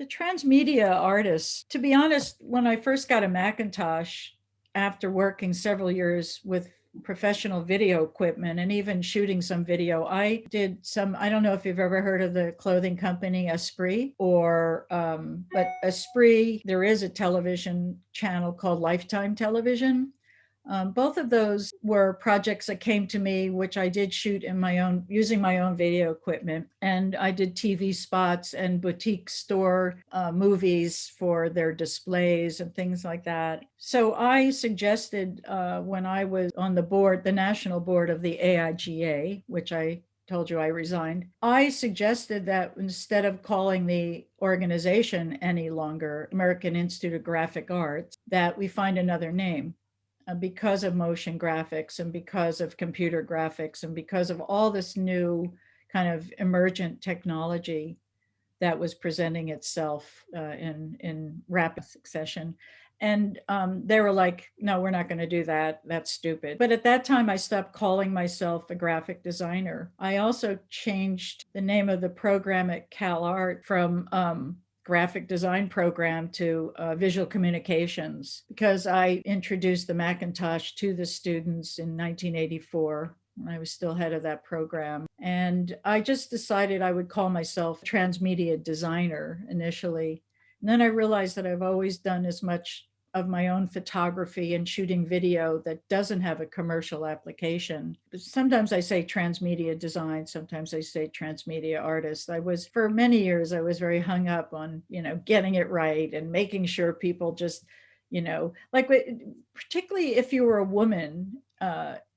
The transmedia artist, to be honest, when I first got a Macintosh, after working several years with professional video equipment and even shooting some video, I did some, I don't know if you've ever heard of the clothing company Esprit but Esprit, there is a television channel called Lifetime Television. Both of those were projects that came to me, which I did shoot in my own, using my own video equipment. And I did TV spots and boutique store movies for their displays and things like that. So I suggested when I was on the board, the national board of the AIGA, which I told you I resigned, I suggested that instead of calling the organization any longer American Institute of Graphic Arts, that we find another name because of motion graphics and because of computer graphics and because of all this new kind of emergent technology that was presenting itself in rapid succession. And they were like, no, we're not going to do that. That's stupid. But at that time, I stopped calling myself a graphic designer. I also changed the name of the program at CalArt from graphic design program to visual communications because I introduced the Macintosh to the students in 1984. I was still head of that program. And I just decided I would call myself transmedia designer initially. And then I realized that I've always done as much of my own photography and shooting video that doesn't have a commercial application. Sometimes I say transmedia design, sometimes I say transmedia artist. I was, for many years, I was very hung up on, getting it right and making sure people just, like particularly if you were a woman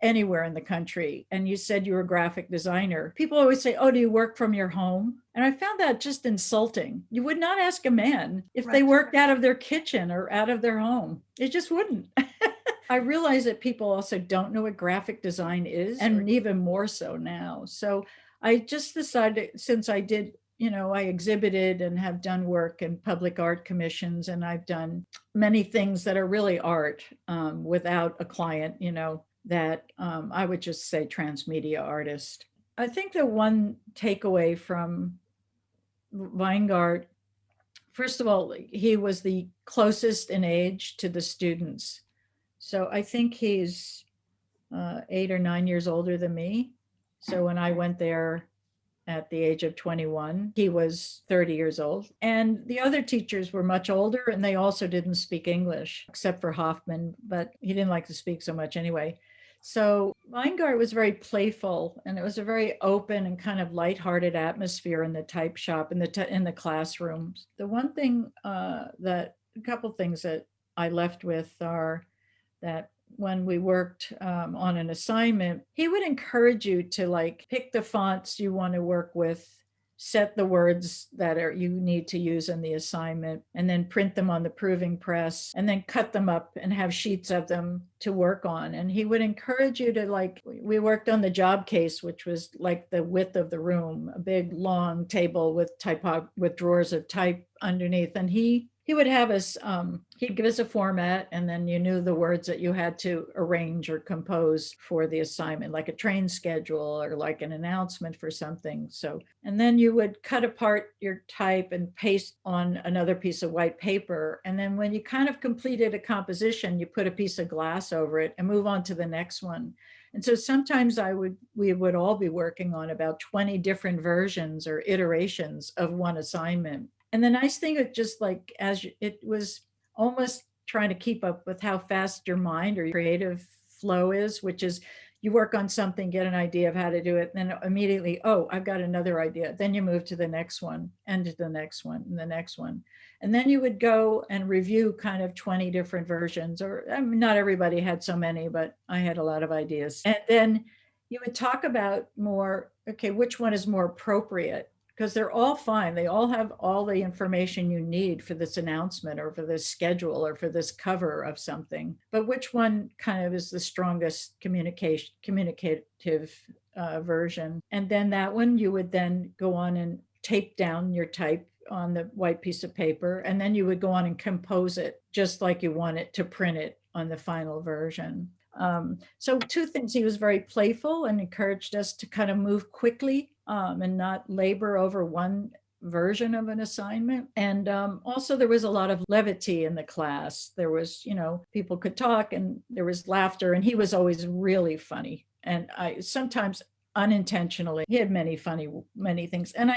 anywhere in the country and you said you were a graphic designer, people always say, oh, do you work from your home? And I found that just insulting. You would not ask a man if they worked out of their kitchen or out of their home. It just wouldn't. I realize that people also don't know what graphic design is, and even more so now. So I just decided, since I did, I exhibited and have done work in public art commissions, and I've done many things that are really art without a client, that I would just say transmedia artist. I think the one takeaway from Weingart, first of all, he was the closest in age to the students. So I think he's 8 or 9 years older than me. So when I went there at the age of 21, he was 30 years old. And the other teachers were much older, and they also didn't speak English, except for Hoffman, but he didn't like to speak so much anyway. So Weingart was very playful, and it was a very open and kind of lighthearted atmosphere in the type shop, in the classrooms. The one thing a couple things that I left with are that when we worked on an assignment, he would encourage you to like pick the fonts you want to work with, set the words that you need to use in the assignment, and then print them on the proving press, and then cut them up and have sheets of them to work on. And he would encourage you to, like, we worked on the job case, which was like the width of the room, a big long table with with drawers of type underneath. And he would have us, he'd give us a format, and then you knew the words that you had to arrange or compose for the assignment, like a train schedule or like an announcement for something. So, and then you would cut apart your type and paste on another piece of white paper. And then when you kind of completed a composition, you put a piece of glass over it and move on to the next one. And so sometimes we would all be working on about 20 different versions or iterations of one assignment. And the nice thing, it just like, it was almost trying to keep up with how fast your mind or your creative flow is, which is you work on something, get an idea of how to do it, and then immediately, oh, I've got another idea. Then you move to the next one and to the next one and the next one. And then you would go and review kind of 20 different versions, or I mean, not everybody had so many, but I had a lot of ideas. And then you would talk about more, okay, which one is more appropriate? Because they're all fine. They all have all the information you need for this announcement or for this schedule or for this cover of something. But which one kind of is the strongest communicative version? And then that one, you would then go on and tape down your type on the white piece of paper. And then you would go on and compose it just like you want it to print it on the final version. So two things, he was very playful and encouraged us to kind of move quickly and not labor over one version of an assignment. And also there was a lot of levity in the class. There was, people could talk and there was laughter, and he was always really funny. And I sometimes unintentionally, he had many things. And I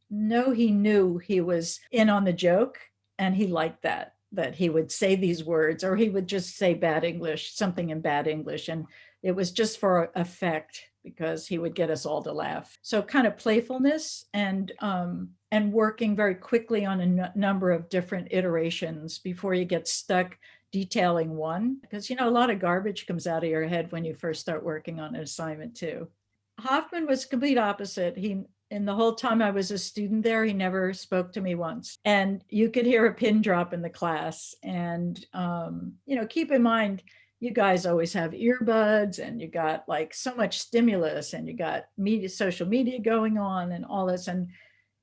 know he knew he was in on the joke, and he liked that he would say these words, or he would just say bad English, something in bad English. And it was just for effect, because he would get us all to laugh. So kind of playfulness and working very quickly on a number of different iterations before you get stuck detailing one, because a lot of garbage comes out of your head when you first start working on an assignment too. Hoffman was complete opposite. He In the whole time I was a student there, he never spoke to me once. And you could hear a pin drop in the class. And, keep in mind, you guys always have earbuds, and you got like so much stimulus, and you got social media going on and all this. And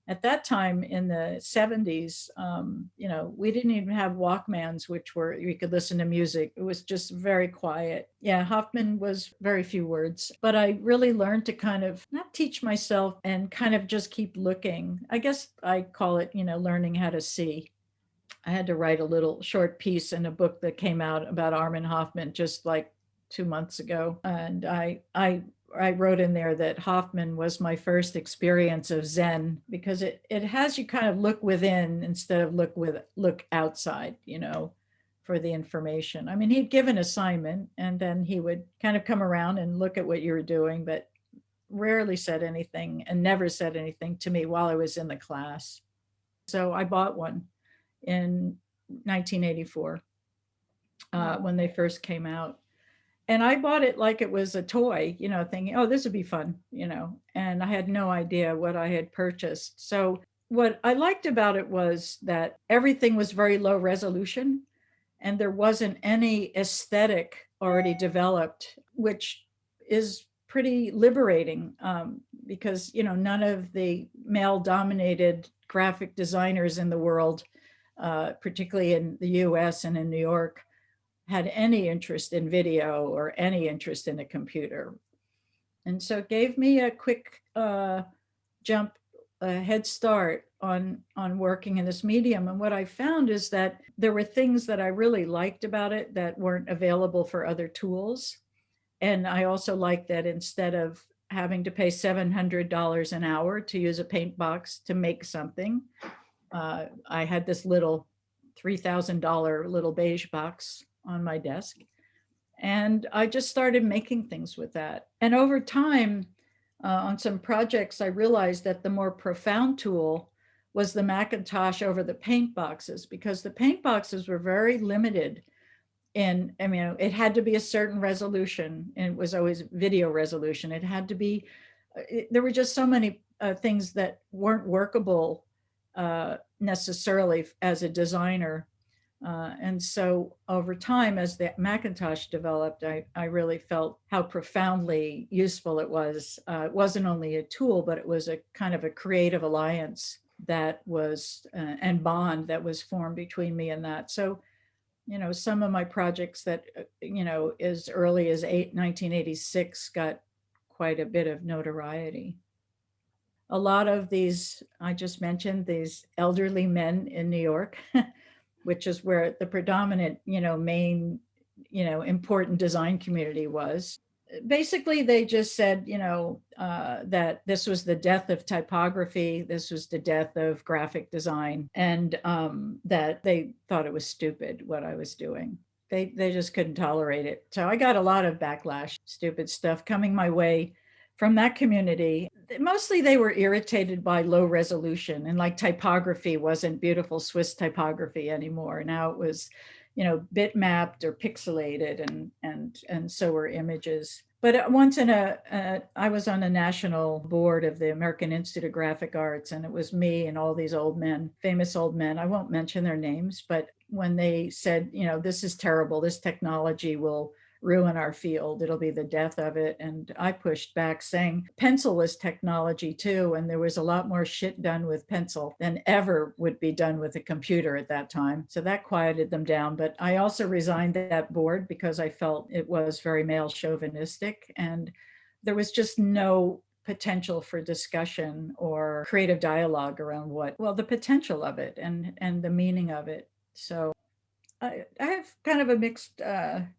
at that time in the 70s, we didn't even have Walkmans, which were, you could listen to music. It was just very quiet. Yeah, Hoffman was very few words, but I really learned to kind of not teach myself and kind of just keep looking. I guess I call it, learning how to see. I had to write a little short piece in a book that came out about Armin Hoffman just like 2 months ago. And I wrote in there that Hoffman was my first experience of Zen, because it has you kind of look within instead of look outside, for the information. I mean, he'd give an assignment, and then he would kind of come around and look at what you were doing, but rarely said anything, and never said anything to me while I was in the class. So I bought one in 1984 when they first came out. And I bought it like it was a toy, thinking, oh, this would be fun, and I had no idea what I had purchased. So what I liked about it was that everything was very low resolution, and there wasn't any aesthetic already developed, which is pretty liberating, because, none of the male dominated graphic designers in the world, particularly in the US and in New York, had any interest in video or any interest in a computer. And so it gave me a quick jump, a head start on working in this medium. And what I found is that there were things that I really liked about it that weren't available for other tools. And I also liked that instead of having to pay $700 an hour to use a paint box to make something, I had this little $3,000 little beige box on my desk. And I just started making things with that. And over time, on some projects, I realized that the more profound tool was the Macintosh over the paint boxes, because the paint boxes were very limited. And I mean, it had to be a certain resolution, and it was always video resolution. It had to be, there were just so many things that weren't workable necessarily as a designer. And so over time, as the Macintosh developed, I really felt how profoundly useful it was. It wasn't only a tool, but it was a kind of a creative alliance that was, and bond that was formed between me and that. So, some of my projects that, as early as 1986 got quite a bit of notoriety. A lot of these, I just mentioned, these elderly men in New York, which is where the predominant, main, important design community was. Basically, they just said, that this was the death of typography, this was the death of graphic design, and that they thought it was stupid what I was doing. They just couldn't tolerate it. So I got a lot of backlash, stupid stuff coming my way from that community. Mostly they were irritated by low resolution, and like typography wasn't beautiful Swiss typography anymore. Now it was, bitmapped or pixelated, and so were images. But once I was on a national board of the American Institute of Graphic Arts, and it was me and all these old men, famous old men. I won't mention their names, but when they said, this is terrible, this technology will ruin our field, it'll be the death of it. And I pushed back saying pencil was technology too, and there was a lot more shit done with pencil than ever would be done with a computer at that time. So that quieted them down. But I also resigned that board because I felt it was very male chauvinistic, and there was just no potential for discussion or creative dialogue around the potential of it and the meaning of it. So I have kind of a mixed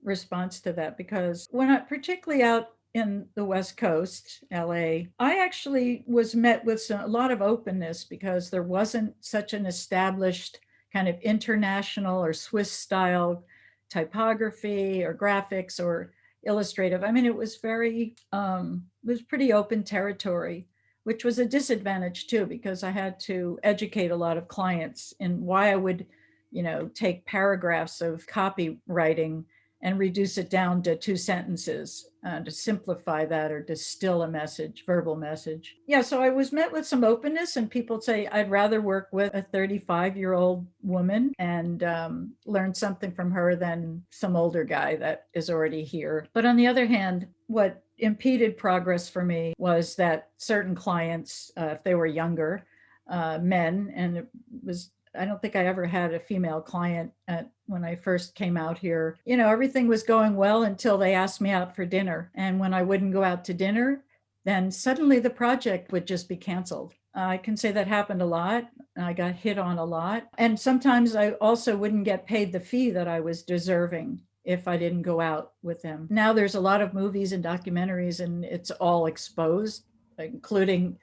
response to that, because when I, particularly out in the West Coast, LA, I actually was met with a lot of openness, because there wasn't such an established kind of international or Swiss style typography or graphics or illustrative. I mean, it was pretty open territory, which was a disadvantage too, because I had to educate a lot of clients in why I would, take paragraphs of copywriting and reduce it down to two sentences, to simplify that or distill a message, verbal message. Yeah, so I was met with some openness, and people say I'd rather work with a 35-year-old woman and learn something from her than some older guy that is already here. But on the other hand, what impeded progress for me was that certain clients, if they were younger, men, and it was, I don't think I ever had a female client when I first came out here. Everything was going well until they asked me out for dinner. And when I wouldn't go out to dinner, then suddenly the project would just be canceled. I can say that happened a lot. I got hit on a lot. And sometimes I also wouldn't get paid the fee that I was deserving if I didn't go out with them. Now there's a lot of movies and documentaries, and it's all exposed, including,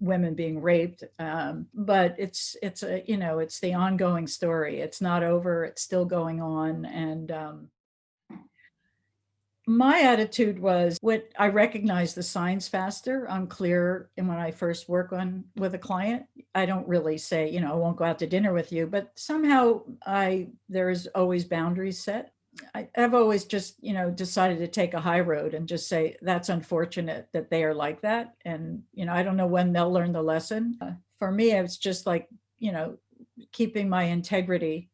women being raped. But it's the ongoing story. It's not over. It's still going on. And my attitude was, what I recognize the signs faster. I'm clear. And when I first work on with a client, I don't really say, I won't go out to dinner with you, but somehow there's always boundaries set. I've always just, decided to take a high road and just say, that's unfortunate that they are like that. And, I don't know when they'll learn the lesson. For me, it's just like, keeping my integrity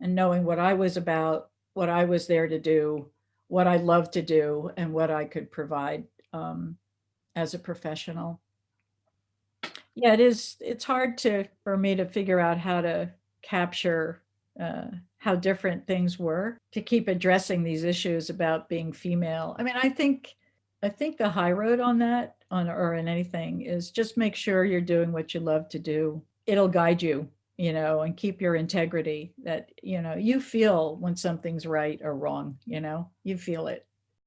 and knowing what I was about, what I was there to do, what I love to do, and what I could provide as a professional. Yeah, it's hard for me to figure out how to capture how different things were, to keep addressing these issues about being female. I mean, I think the high road on that, or in anything, is just make sure you're doing what you love to do. It'll guide you, and keep your integrity, that, you feel when something's right or wrong, you feel it.